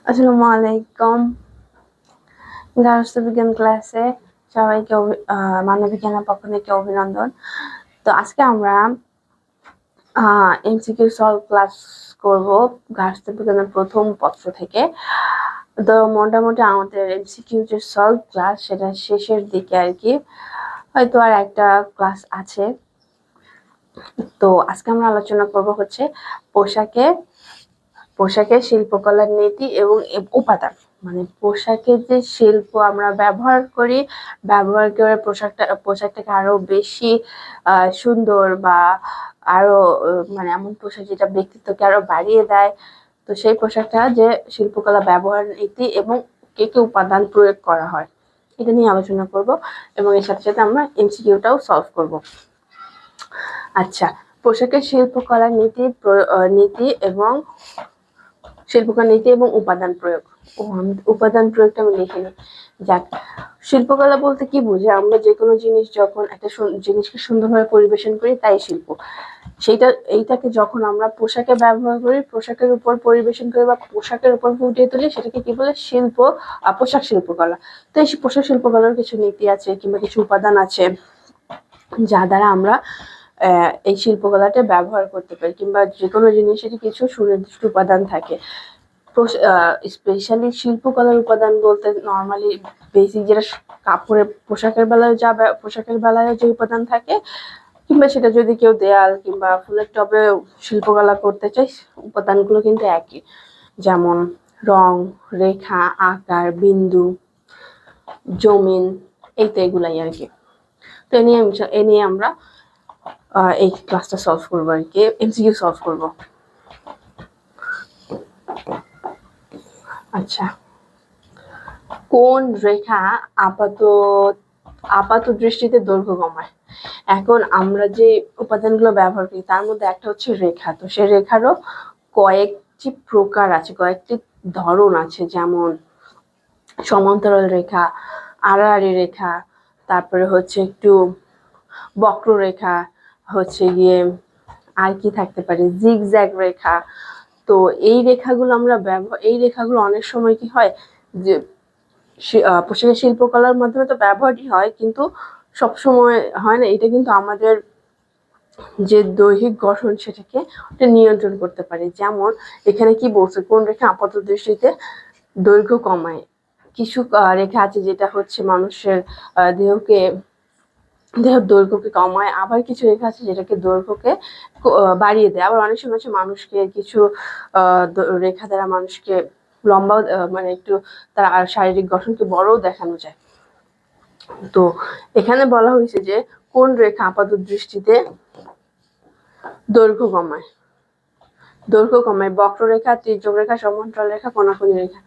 আসসালামু আলাইকুম। রাষ্ট্রবিজ্ঞান ক্লাসে সবাইকে মানবিজ্ঞানের পক্ষ থেকে অভিনন্দন। তো আজকে আমরা এমসিকিউ সলভ ক্লাস করব রাষ্ট্রবিজ্ঞানের প্রথম পত্র থেকে। তো মোটামুটি আমাদের এমসিকিউ যে সলভ ক্লাস সেটা শেষের দিকে আর কি, হয়তো আর একটা ক্লাস আছে। তো আজকে আমরা আলোচনা করব হচ্ছে পোশাকের শিল্পকলার নীতি এবং উপাদান। মানে পোশাকের যে শিল্প আমরা ব্যবহার করে পোশাকটাকে আরো বেশি সুন্দর বা আরো মানে এমন পোশাক যেটা ব্যক্তিত্বকে আরো বাড়িয়ে দেয়। তো সেই পোশাকটা যে শিল্পকলা ব্যবহার নীতি এবং কি কি উপাদান প্রয়োগ করা হয় এটা নিয়ে আলোচনা করব, এবং এর সাথে সাথে আমরা এমসিকিউটাও সলভ করব। আচ্ছা, পোশাকের শিল্পকলার নীতি এবং উপাদান প্রয়োগ। উপাদান প্রয়োগটা আমি লিখে নিই। যাক, শিল্পকলা বলতে কি বুঝে? আমরা যে কোনো জিনিস যখন একটা জিনিসকে সুন্দরভাবে পরিবেশন করি তাই শিল্প। এইটাকে যখন আমরা পোশাকে ব্যবহার করি, পোশাকের উপর পরিবেশন করি বা পোশাকের উপর ফুটিয়ে তুলি, সেটাকে কি বলে? পোশাক শিল্পকলা। তো এই পোশাক শিল্পকলার কিছু নীতি আছে কিংবা কিছু উপাদান আছে যা দ্বারা আমরা এই শিল্পকলাটা ব্যবহার করতে পারি, কিংবা যে কোনো জিনিসেরই কিছু সুনির্দিষ্ট উপাদান থাকে। স্পেশালি শিল্পকলার উপাদান বলতে নর্মালি বেসিক যেটা পোশাকের বেলায় যে উপাদান থাকে, কিংবা সেটা যদি কেউ দেয়াল কিংবা ফুলের টবে শিল্পকলা করতে চায়, উপাদানগুলো কিন্তু একই। যেমন রং, রেখা, আকার, বিন্দু, জমিন, এগুলাই আর কি। তো এ নিয়ে আমরা এই ক্লাসটা সলভ করবো আর কি, এমসিকিউ সলভ করবো। আচ্ছা, কোন রেখা আপাত দৃষ্টিতে দৈর্ঘ্য কমায়? এখন আমরা যে উপাদানগুলো ব্যবহার করি তার মধ্যে একটা হচ্ছে রেখা। তো সেই রেখারও কয়েকটি প্রকার আছে, কয়েকটি ধরন আছে। যেমন সমান্তরাল রেখা, আড়াআড়ি রেখা, তারপরে হচ্ছে একটু বক্ররেখা, হচ্ছে গিয়ে আর কি থাকতে পারে, জিগজ্যাগ রেখা। তো এই রেখাগুলো অনেক সময় কি হয় যে পোশাকের শিল্পকলার মাধ্যমে তো ব্যবহারই হয়, কিন্তু সবসময় হয় না। এটা কিন্তু আমাদের যে দৈহিক গঠন সেটাকে নিয়ন্ত্রণ করতে পারে। যেমন এখানে কি বলছে, কোন রেখা আপাত দৃষ্টিতে দৈর্ঘ্য কমায়। কিছু রেখা আছে যেটা হচ্ছে মানুষের দেহের দৈর্ঘ্যকে কমায়, আবার কিছু রেখা আছে যেটাকে দৈর্ঘ্যকে বাড়িয়ে দেয়। আবার অনেক সময় হচ্ছে মানুষকে কিছু রেখা দ্বারা মানুষকে লম্বা মানে একটু তার শারীরিক গঠনকে বড়ও দেখানো যায়। তো এখানে বলা হয়েছে যে কোন রেখা আপাত দৃষ্টিতে দৈর্ঘ্য কমায়। বক্ররেখা, তির্যক রেখা, সমান্তরাল রেখা, কোণাকুণি রেখা।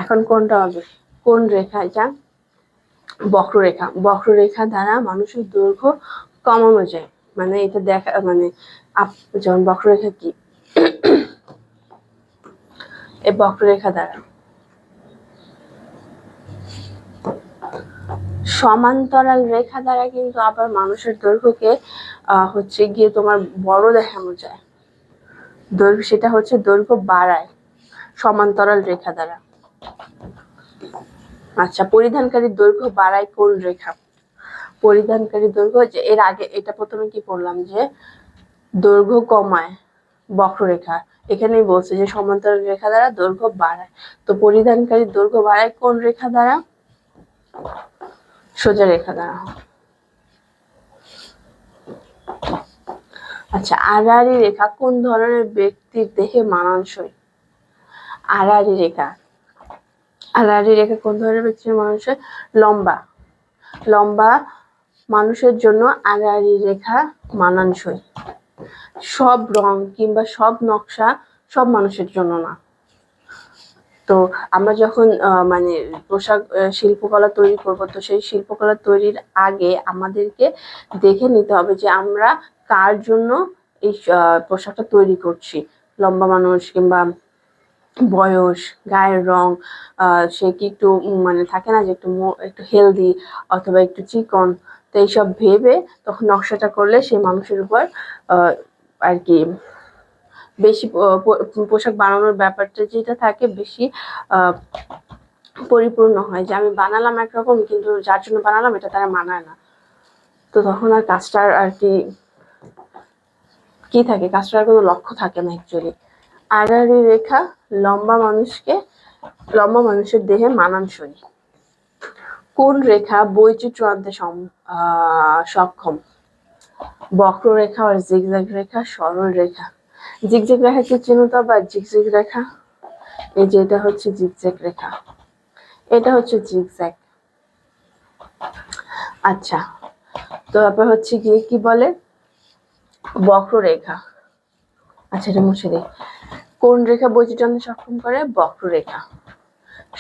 এখন কোনটা হবে? কোন রেখা? এটা বক্ররেখা। বক্ররেখা দ্বারা মানুষের দৈর্ঘ্য কমানো যায়। মানে এটা যেমন বক্ররেখা কি? এই বক্ররেখা দ্বারা। সমান্তরাল রেখা দ্বারা কিন্তু আবার মানুষের দৈর্ঘ্যকে হচ্ছে গিয়ে তোমার বড় দেখানো যায়। সেটা হচ্ছে দৈর্ঘ্য বাড়ায় সমান্তরাল রেখা দ্বারা। আচ্ছা, পরিধানকারীর দৈর্ঘ্য বাড়ায় কোন রেখা? পরিধানকারী দৈর্ঘ্য, যে এর আগে এটা প্রথমে কি পড়লাম যে দৈর্ঘ্য কমায় বক্ররেখা, এখানেই বলছে যে সমান্তরাল রেখা দ্বারা দৈর্ঘ্য বাড়ায়। তো পরিধানকারী দৈর্ঘ্য বাড়ায় কোন রেখা দ্বারা? সোজা রেখা দ্বারা। আচ্ছা, আড়াআড়ি রেখা কোন ধরনের ব্যক্তির দেহে মানানসই? আড়াআড়ি রেখা কোন ধরনের ব্যক্তির মানানসই? লম্বা মানুষের জন্য আড়াআড়ি রেখা মানানসই। সব রং কিংবা সব নকশা সব মানুষের জন্য না। তো আমরা যখন পোশাক শিল্পকলা তৈরি করব, তো সেই শিল্পকলা তৈরির আগে আমাদেরকে দেখে নিতে হবে যে আমরা কার জন্য এই পোশাকটা তৈরি করছি। লম্বা মানুষ কিংবা বয়স, গায়ের রং, সে কি একটু থাকে না যে একটু হেলদি অথবা একটু চিকন। তো এইসব ভেবে তখন নকশাটা করলে সেই মানুষের উপর আর কি বেশি পোশাক বানানোর ব্যাপারটা যেটা থাকে বেশি পরিপূর্ণ হয়, যে আমি বানালাম একরকম কিন্তু যার জন্য বানালাম এটা তারা মানায় না, তো তখন আর কাজটার আর কি থাকে, কাজটার কোনো লক্ষ্য থাকে না অ্যাকচুয়ালি। আড়াআড়ি রেখা লম্বা মানুষের দেহে মানানসই। কোন রেখা বৈচিত্র্য আনতে সক্ষম? বক্ররেখা আর জিগজ্যাগ রেখা, সরল রেখা। জিগজ্যাগ রেখা কি চেনো তো? আবার জিগজ্যাগ রেখা, এই যে এটা হচ্ছে জিগজ্যাগ রেখা, এটা হচ্ছে জিগজ্যাগ। আচ্ছা, তো তারপর হচ্ছে কি বলে বক্ররেখা। আচ্ছা, এটা মুছে দিই। কোন রেখা বৈচিত্র্য আনতে সক্ষম করে? বক্ররেখা।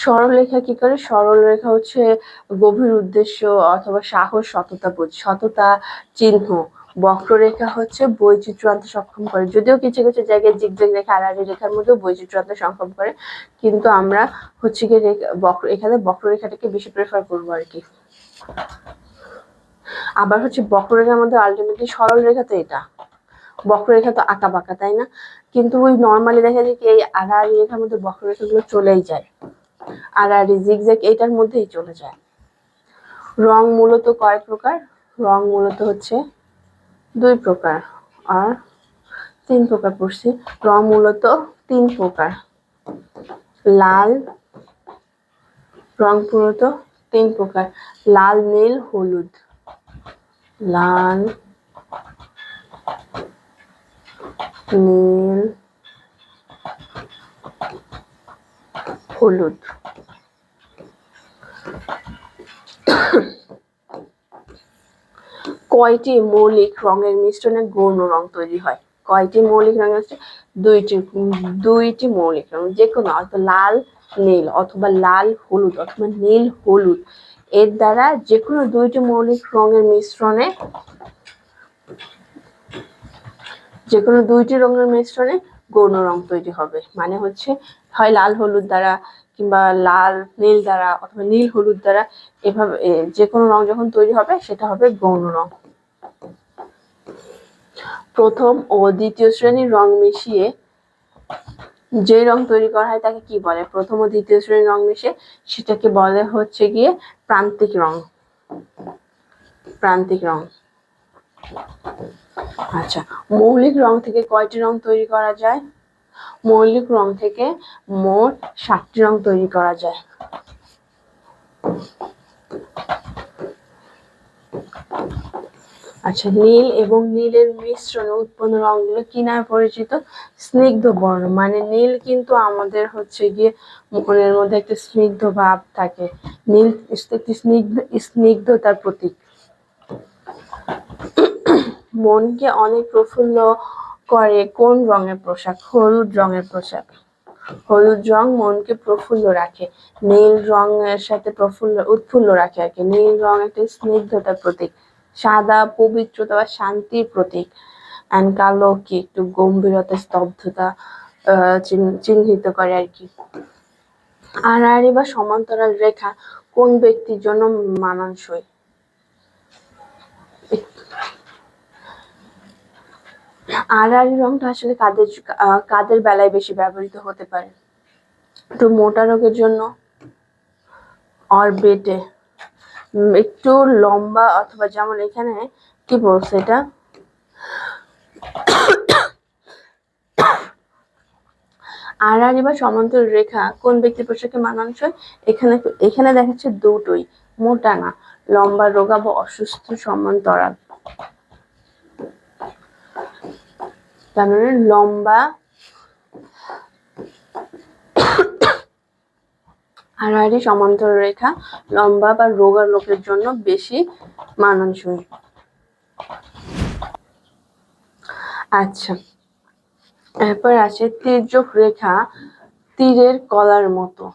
সরল রেখা কি করে? সরল রেখা হচ্ছে গভীর উদ্দেশ্য অথবা সাহস, সততা চিহ্ন। বক্ররেখা হচ্ছে বৈচিত্র্য আনতে সক্ষম করে, যদিও কিছু কিছু জায়গায় জিগজ্যাগ রেখা আড়াআড়ি রেখার মধ্যেও বৈচিত্র্য আনতে সক্ষম করে, কিন্তু আমরা হচ্ছে কি এখানে বক্ররেখাটাকে বেশি প্রেফার করবো আর কি। আবার হচ্ছে বক্ররেখার মধ্যে আলটিমেটলি সরল রেখা তো এটা, বক্ররেখা তো আঁকা বাঁকা, তাই না? কিন্তু ওই নর্মালি দেখা যায় কি এই আড়াআড়ি রেখার মধ্যে বক্ররেখাগুলো চলেই যায়, আড়াআড়ি জিগজ্যাগ এইটার মধ্যেই চলে যায়। রং মূলত কয় প্রকার? রং মূলত হচ্ছে 2 প্রকার আর 3 প্রকার পড়ছি। রং মূলত 3 প্রকার। লাল রং মূলত 3 প্রকার: লাল, নীল, হলুদ। লাল, নীল, হলুদ। কয়টি মৌলিক রঙের মিশ্রণে গৌণ রং তৈরি হয়? কয়টি মৌলিক রঙের আছে? দুইটি মৌলিক রং, যে কোনো লাল নীল অথবা লাল হলুদ অথবা নীল হলুদ, এর দ্বারা যে কোনো 2টি মৌলিক রঙের মিশ্রণে গৌণ রং তৈরি হবে। মানে হচ্ছে হয় লাল হলুদ দ্বারা কিংবা লাল নীল দ্বারা অথবা নীল হলুদ দ্বারা, এভাবে যে কোনো রং যখন তৈরি হবে সেটা হবে গৌণ রং। প্রথম ও দ্বিতীয় শ্রেণীর রং মিশিয়ে যে রং তৈরি করা হয় তাকে কি বলে? প্রথম ও দ্বিতীয় শ্রেণীর রং মিশিয়ে সেটাকে বলে হচ্ছে গিয়ে প্রান্তিক রং। প্রান্তিক রং। আচ্ছা, মৌলিক রং থেকে কয়টি রং তৈরি করা যায়? মৌলিক রং থেকে মোট 7টি রং তৈরি করা যায়। আচ্ছা, নীল এবং নীলের মিশ্রণে উৎপন্ন রংগুলো কি নামে পরিচিত? স্নিগ্ধ বর্ণ। মানে নীল কিন্তু আমাদের হচ্ছে গিয়ে মনের মধ্যে একটা স্নিগ্ধ ভাব থাকে, নীল একটি স্নিগ্ধতার প্রতীক। মনকে অনেক প্রফুল্ল করে কোন রঙের পোশাক? হলুদ রঙের পোশাক। হলুদ রং মনকে প্রফুল্ল রাখে, নীল রঙের সাথে উৎফুল্ল রাখে আর কি। নীল রং একটা স্নিগ্ধতার প্রতীক, সাদা পবিত্রতা বা শান্তির প্রতীক, অ্যান্ড কালো কি একটু গম্ভীরতা, স্তব্ধতা চিহ্নিত করে আর কি। আড়াআড়ি বা সমান্তরাল রেখা কোন ব্যক্তির জন্য মানানসই? আড়াআড়ি রংটা আসলে কাদের বেলায় বেশি ব্যবহৃত হতে পারে? তো মোটা রোগের জন্য, আর বেটে একটু লম্বা অথবা যেমন এখানে কি বলছে এটা, আড়াআড়ি বা সমান্তরাল রেখা কোন ব্যক্তির পোশাকে মানানসই? এখানে দেখাচ্ছে দুটোই, মোটা না, লম্বা, রোগা বা অসুস্থ সমান্তরাল। তার মানে লম্বা আড়াআড়ি সমান্তরাল রেখা লম্বা বা রোগা লোকের জন্য বেশি মানানসই। আচ্ছা, এরপর আছে তির্যক রেখা তীরের কলার মতো।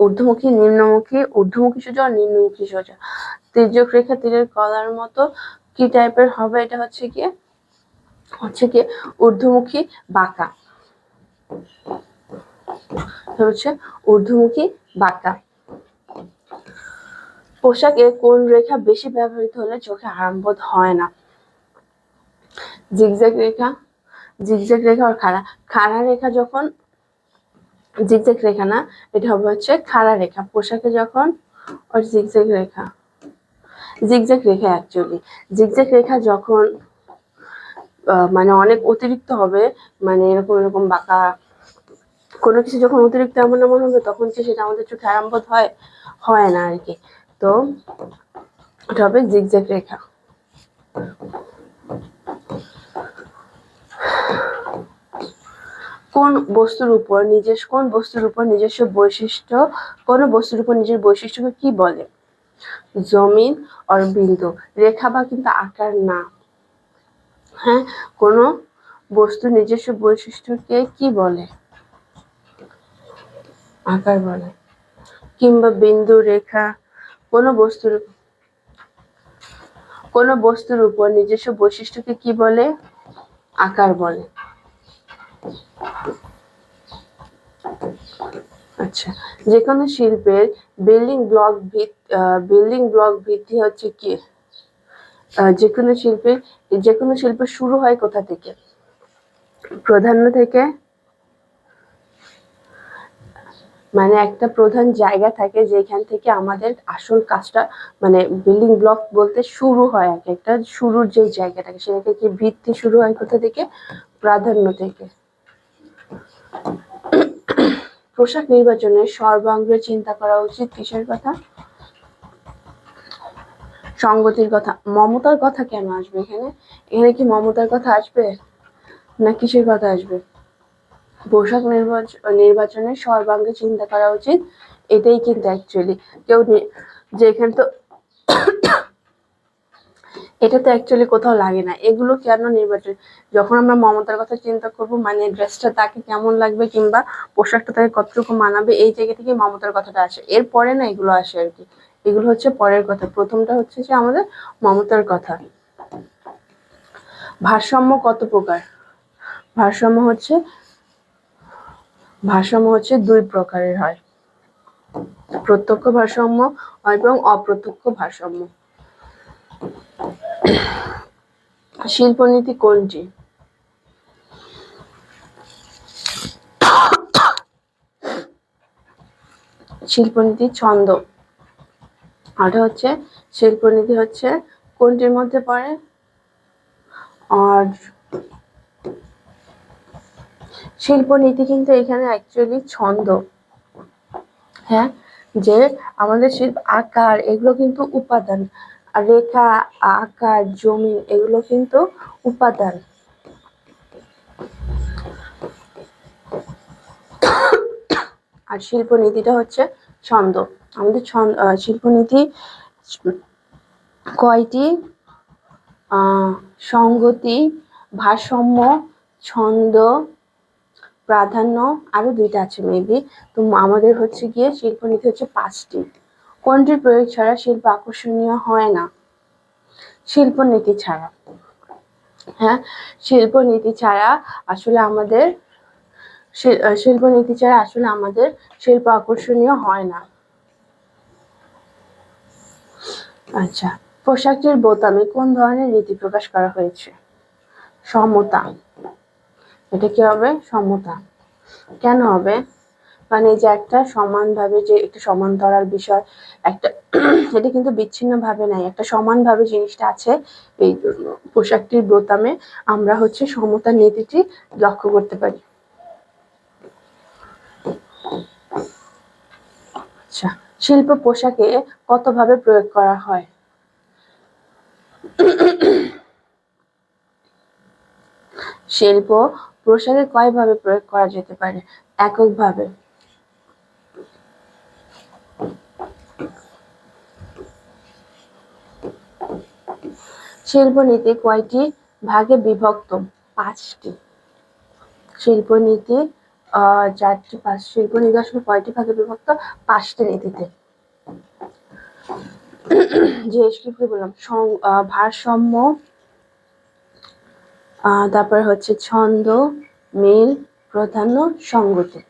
ঊর্ধ্বমুখী, নিম্নমুখী, ঊর্ধ্বমুখী সোজা, নিম্নমুখী সোজা। তির্যক রেখা তীরের কলার মতো কি টাইপের হবে? এটা হচ্ছে গিয়ে ঊর্ধ্বমুখী বাঁকা, হচ্ছে ঊর্ধ্বমুখী বাঁকা। পোশাকে কোন রেখা বেশি ব্যবহৃত হলে চোখে আরামবোধ হয় না? জিগজ্যাগ রেখা, জিগজ্যাগ রেখা আর খাড়া, খাড়া রেখা যখন জিগজ্যাগ রেখা না, এটা হবে হচ্ছে খাড়া রেখা। পোশাকে যখন ওর জিগজ্যাগ রেখা, জিগজ্যাগ রেখা অ্যাকচুয়ালি জিগজ্যাগ রেখা যখন মানে অনেক অতিরিক্ত হবে, মানে এরকম এরকম বাঁকা কোনো কিছু যখন অতিরিক্ত এমন এমন হবে তখন কি সেটা আমাদের চোখে আরামবোধ হয় না আর কি। তো এটা হবে জিগজ্যাগ রেখা। কোন বস্তুর উপর নিজস্ব বৈশিষ্ট্য, কোন বস্তুর উপর নিজের বৈশিষ্ট্যকে কি বলে? জমিন আর বিন্দু। রেখা বা কিন্তু আকার না। হ্যাঁ, কোন বস্তুর নিজস্ব বৈশিষ্ট্যকে কি বলে? আকার বলে, কিংবা বিন্দু, রেখা। কোন বস্তুর উপর নিজস্ব বৈশিষ্ট্যকে কি বলে? আকার বলে। আচ্ছা, যে কোনো শিল্পের বিল্ডিং ব্লক ভিত্তি হচ্ছে কি? যে কোনো শিল্প শুরু হয় কোথা থেকে? প্রাধান্য থেকে। মানে একটা প্রধান জায়গা থাকে যেখান থেকে আমাদের আসল কাজটা, মানে বিল্ডিং ব্লক বলতে শুরু হয়, একটা শুরুর যে জায়গাটাকে, সেটা থেকে ভিত্তি শুরু হয় কোথা থেকে? প্রাধান্য থেকে। পোশাক নির্বাচনে সর্বাঙ্গে চিন্তা করা উচিত কিসের কথা? সঙ্গতির কথা। মমতার কথা কেন আসবে এখানে? এখানে কি মমতার কথা আসবে না কিসের কথা আসবে? পোশাক নির্বাচনে সর্বাঙ্গে চিন্তা করা উচিত, এটাই কিন্তু অ্যাকচুয়ালি কেউ যে এখানে তো এটা তো অ্যাকচুয়ালি কোথাও লাগে না। এগুলো কেন নির্বাচন? যখন আমরা মমতার কথা চিন্তা করব, মানে ড্রেসটা তাকে কেমন লাগবে কিংবা পোশাকটা তাকে কতটুকু মানাবে, এই জায়গা থেকে মমতার কথাটা আসে। এরপরে না এগুলো আসে আর কি। এগুলো হচ্ছে পরের কথা। প্রথমটা হচ্ছে যে আমাদের মমতার কথা। ভারসাম্য কত প্রকার? ভারসাম্য হচ্ছে 2 প্রকারের হয়। প্রত্যক্ষ ভারসাম্য এবং অপ্রত্যক্ষ ভারসাম্য। শিল্পনীতি কোনটি? শিল্পনীতি ছন্দ। ওটা হচ্ছে শিল্পনীতি হচ্ছে কোনটির মধ্যে পড়ে? আর শিল্পনীতি কিন্তু এখানে অ্যাকচুয়ালি ছন্দ। হ্যাঁ, যে আমাদের শিল্প আকার, এগুলো কিন্তু উপাদান। আর রেখা, আকার, জমি, এগুলো কিন্তু উপাদান। আর শিল্পনীতিটা হচ্ছে ছন্দ। আমাদের শিল্পনীতি কয়টি? সংগতি, ভারসাম্য, ছন্দ, প্রাধান্য, আরো 2টা আছে মেবি। তো আমাদের হচ্ছে গিয়ে শিল্পনীতি হচ্ছে 5টি। কোনটির প্রয়োগ ছাড়া শিল্প আকর্ষণীয় হয় না? শিল্পনীতি ছাড়া। হ্যাঁ, শিল্পনীতি ছাড়া আসলে আমাদের শিল্প আকর্ষণীয় হয় না। আচ্ছা, পোশাকটির বোতামে কোন ধরনের নীতি প্রকাশ করা হয়েছে? সমতা। এটা কি হবে? সমতা। কেন হবে? মানে যে একটা সমানভাবে, যে একটা সমান্তরাল বিষয়, একটা এটা কিন্তু বিচ্ছিন্নভাবে নাই, একটা সমানভাবে জিনিসটা আছে। এই জন্য পোশাকটির বোতামে আমরা হচ্ছে সমতা নীতিটি লক্ষ্য করতে পারি। আচ্ছা, শিল্প পোশাকে কতভাবে প্রয়োগ করা হয়? শিল্প পোশাকে কয়ভাবে প্রয়োগ করা যেতে পারে? এককভাবে। শিল্পনীতি কয়টি ভাগে বিভক্ত? 5টি। শিল্পনীতি 4টি, 5। শিল্পনীতি আসলে কয়টি ভাগে বিভক্ত? 5টি নীতিতে। যে কি বললাম, ভারসাম্য, তারপর হচ্ছে ছন্দ, মিল, প্রাধান্য, সঙ্গতি।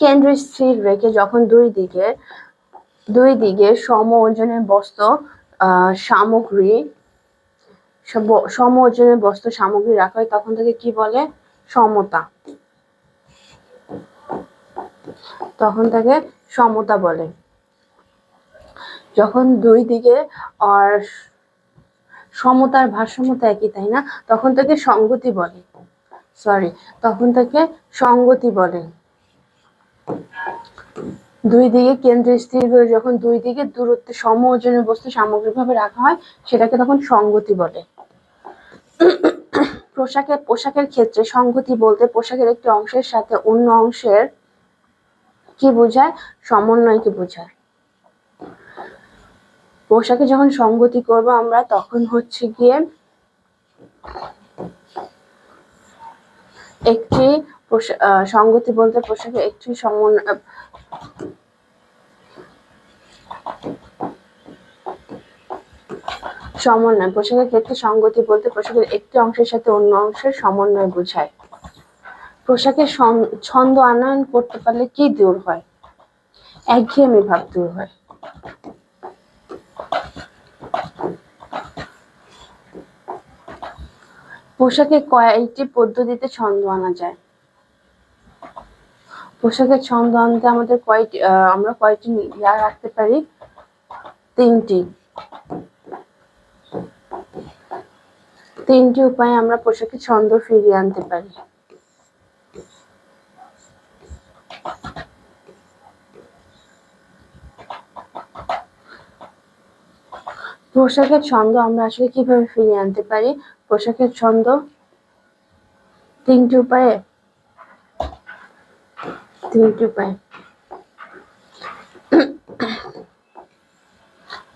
কেন্দ্র স্থির রেখে যখন দুই দিকে সম ওজনের বস্তু সামগ্রী সম ওজনের বস্তু সামগ্রী রাখা হয় তখন তাকে কি বলে? সমতা। তখন তাকে সমতা বলে। যখন দুই দিকে আর সমতার ভারসাম্যতা একই, তাই না, তখন তাকে সংগতি বলে। তখন তাকে সংগতি বলে। দুই দিকে কেন্দ্রে স্থির করে যখন দুই দিকে দূরত্বে সম ওজনের বস্তু সামগ্রিকভাবে রাখা হয় সেটাকে তখন সংগতি বলে। পোশাকের ক্ষেত্রে সংগতি বলতে পোশাকের একটি অংশের সাথে অন্য অংশের কি বোঝায়? সমন্বয়কে বোঝায়। পোশাকে যখন সংগতি করব আমরা তখন হচ্ছে গিয়ে একটি সংগতি বলতে পোশাকে একটি সমন্বয়। পোশাকের ক্ষেত্রে সংগতি বলতে পোশাকের একটি অংশের সাথে অন্য অংশের সমন্বয় বোঝায়। পোশাকের ছন্দ আনয়ন করতে পারলে কি দূর হয়? একঘেয়েমি ভাব দূর হয়। পোশাকে কয়টি পদ্ধতিতে ছন্দ আনা যায়? পোশাকের ছন্দ আনতে আমাদের আমরা কয়টি রাখতে পারি? 3টি। 3টি উপায়ে আমরা পোশাকের ছন্দ ফিরিয়ে আনতে পারি। পোশাকের ছন্দ আমরা আসলে কিভাবে ফিরিয়ে আনতে পারি? পোশাকের ছন্দ 3টি উপায়ে।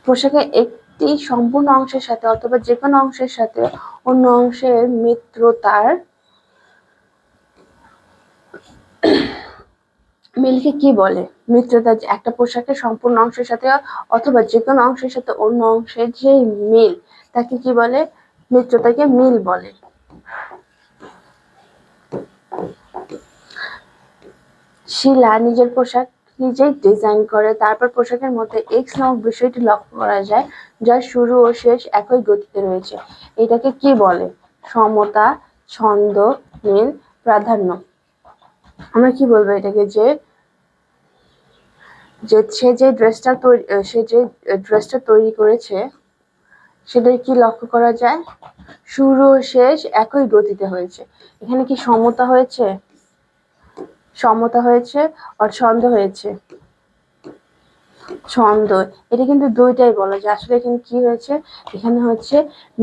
পোশাকের একটি সম্পূর্ণ অংশের সাথে অথবা যে কোনো অংশের সাথে অন্য অংশের মিলকে কি বলে? মিত্রতা। একটা পোশাকের সম্পূর্ণ অংশের সাথে অথবা যে কোনো অংশের সাথে অন্য অংশের যে মিল তাকে কি বলে? মিত্রতাকে মিল বলে। শিলা নিজের পোশাক নিজেই ডিজাইন করে, তারপর পোশাকের মধ্যে এক্স নামক বিষয়টি লক্ষ্য করা যায় যার শুরু ও শেষ একই গতিতে রয়েছে। এটাকে কি বলে? সমতা, ছন্দ, মিল, প্রাধান্য। আমরা কি বলবো এটাকে? সে যে ড্রেসটা তৈরি করেছে সেটাই কি লক্ষ্য করা যায়? শুরু ও শেষ একই গতিতে হয়েছে। এখানে কি সমতা হয়েছে? আর ছন্দ হয়েছে। ছন্দ, এটা কিন্তু দুইটাই বলা যায়। আসলে এখানে কি হয়েছে? এখানে হচ্ছে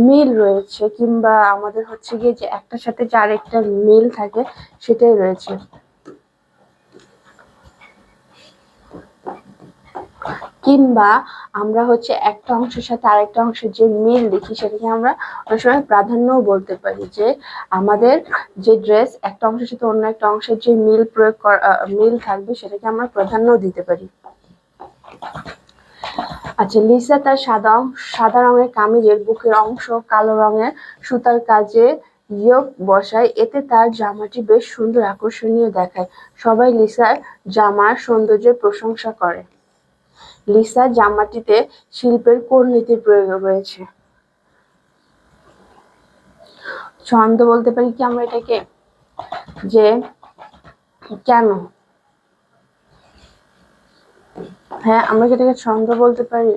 মিল রয়েছে, কিংবা আমাদের হচ্ছে গিয়ে যে একটার সাথে যে আরেকটা মিল থাকে সেটাই রয়েছে। কিংবা আমরা হচ্ছে একটা অংশের সাথে আরেকটা অংশের যে মিল দেখি সেটাকে আমরা অনেক সময় প্রাধান্যও বলতে পারি, যে আমাদের যে ড্রেস একটা অংশের সাথে অন্য একটা অংশের যে মিল থাকবে সেটাকে আমরা প্রাধান্য দিতে পারি। আচ্ছা, লিসা তার সাদা রঙের কামিজের বুকের অংশ কালো রঙের সুতার কাজে ইয়োগ বসায়, এতে তার জামাটি বেশ সুন্দর আকর্ষণীয় দেখায়। সবাই লিসার জামার সৌন্দর্যের প্রশংসা করে। লিসার জামাটিতে শিল্পের কোন নীতির প্রয়োগ রয়েছে? ছন্দ বলতে পারি কি আমরা এটাকে? যে কেন? হ্যাঁ, আমরা কি এটাকে ছন্দ বলতে পারি?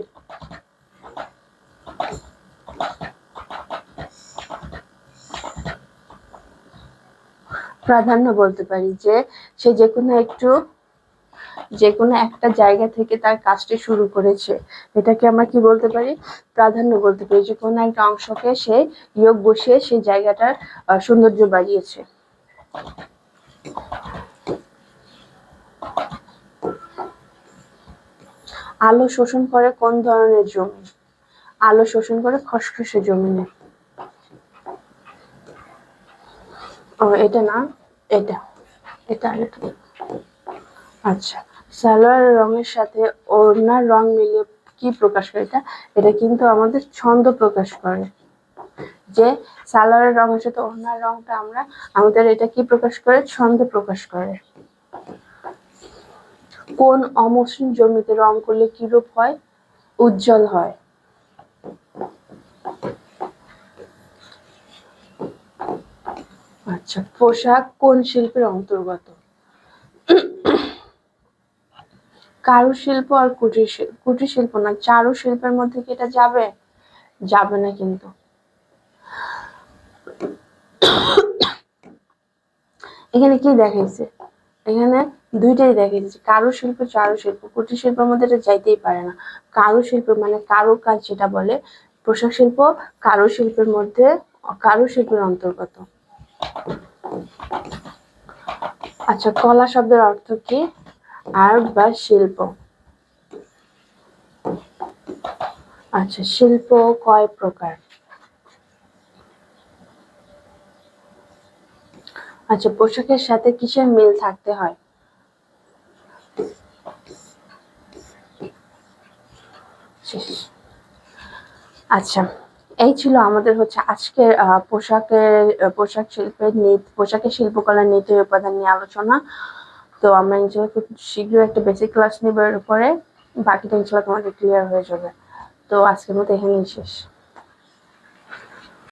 প্রাধান্য বলতে পারি, যে সে যে কোনো একটা জায়গা থেকে তার কাজটি শুরু করেছে, এটাকে আমরা কি বলতে পারি? প্রাধান্য বলতে পারি। যে কোনো একটা অংশকে সে ইয়োগ বসিয়ে সেই জায়গাটার সৌন্দর্য বাড়িয়েছে। আলো শোষণ করে কোন ধরনের জমি? আলো শোষণ করে খসখসে জমিনে। এটা না, এটা আচ্ছা, সালোয়ারের রঙের সাথে ওড়নার রং মিলিয়ে কি প্রকাশ করে? এটা কিন্তু আমাদের ছন্দ প্রকাশ করে। যে সালোয়ারের রঙের সাথে ওড়নার রংটা আমাদের এটা কি প্রকাশ করে? ছন্দ প্রকাশ করে। কোন অমসৃণ জমিতে রং করলে কিরূপ হয়? উজ্জ্বল হয়। আচ্ছা, পোশাক কোন শিল্পের অন্তর্গত? কারুশিল্প আর কুটির শিল্প না, চারুশিল্পের মধ্যে কি এটা যাবে? যাবে না কিন্তু। এখানে কি দেখাইছে? এখানে দুইটাই দেখাইছে, কারুশিল্প চারুশিল্প। কুটির শিল্পের মধ্যে এটা যাইতেই পারে না। কারুশিল্প মানে কারু কাজ যেটা বলে, পোশাক শিল্প কারুশিল্পের মধ্যে, কারুশিল্পের অন্তর্গত। আচ্ছা, কলা শব্দের অর্থ কি? আর্ট বা শিল্প। আচ্ছা, শিল্প কয় প্রকার? আচ্ছা, পোশাকের সাথে কিসের মিল থাকতে হয়? আচ্ছা, এই ছিল আমাদের হচ্ছে আজকের পোশাকের শিল্পকলার নীতি উপাদান নিয়ে আলোচনা। তো আমরা ইনশাল্লাহ খুব শীঘ্রই একটা বেসিক ক্লাস নিব এর উপরে। বাকিটা ইনশাল্লাহ তোমাদের ক্লিয়ার হয়ে যাবে। তো আজকের মতো এখানেই শেষ।